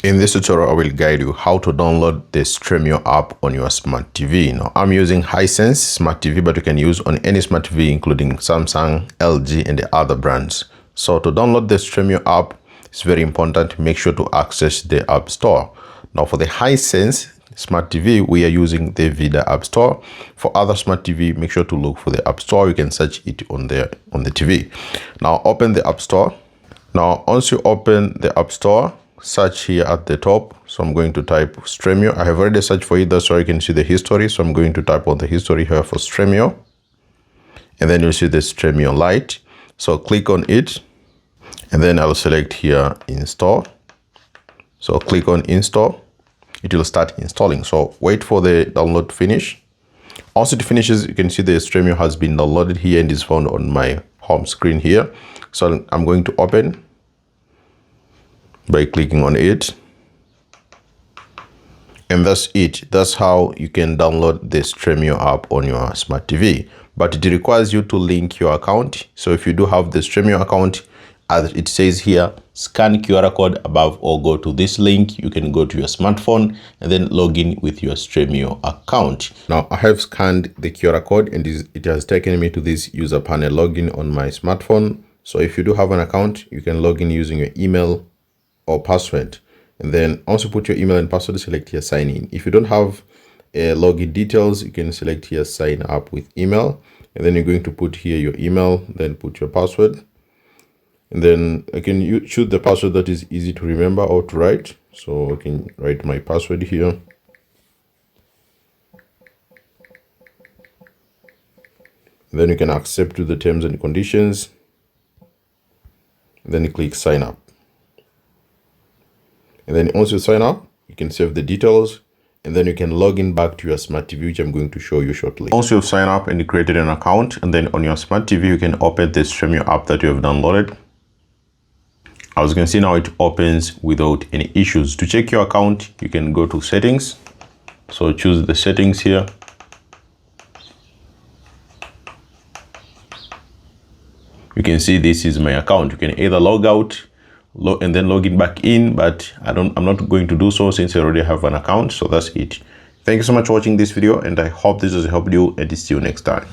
In this tutorial, I will guide you how to download the Stremio app on your smart TV. Now, I'm using Hisense smart TV, but you can use on any smart TV, including Samsung, LG, and the other brands. So to download the Stremio app, it's very important. Make sure to access the App Store. Now, for the Hisense smart TV, we are using the Vida App Store. For other smart TV, make sure to look for the App Store. You can search it on the TV. Now, open the App Store. Now, once you open the App Store, search here at the top. So I'm going to type Stremio. I have already searched for it, that's why you can see the history. So I'm going to type on the history here for Stremio, and then you'll see the Stremio Lite. So click on it, and then I'll select here install. So click on install. It will start installing. So wait for the download to finish. Once it finishes, you can see the Stremio has been downloaded here and is found on my home screen here. So I'm going to open by clicking on it, and that's it. That's how you can download the Stremio app on your smart TV, but it requires you to link your account. So if you do have the Stremio account, as it says here, scan QR code above or go to this link. You can go to your smartphone and then log in with your Stremio account. Now I have scanned the QR code and it has taken me to this user panel login on my smartphone. So if you do have an account, you can log in using your email or password, and then also put your email and password, select here sign in. If you don't have login details, you can select here sign up with email, and then you're going to put here your email, then put your password, and then I can choose the password that is easy to remember or to write. So I can write my password here, and then you can accept to the terms and conditions, and then you click sign up. And then once you sign up, you can save the details, and then you can log in back to your smart TV, which I'm going to show you shortly. Once you've signed up and you created an account, and then on your smart TV, you can open the Stremio app that you have downloaded. As you can see now, it opens without any issues. To check your account, you can go to settings. So choose the settings here. You can see this is my account. You can either log out and then log in back in, but I'm not going to do so since I already have an account. So that's it. Thank you so much for watching this video, and I hope this has helped you, and see you next time.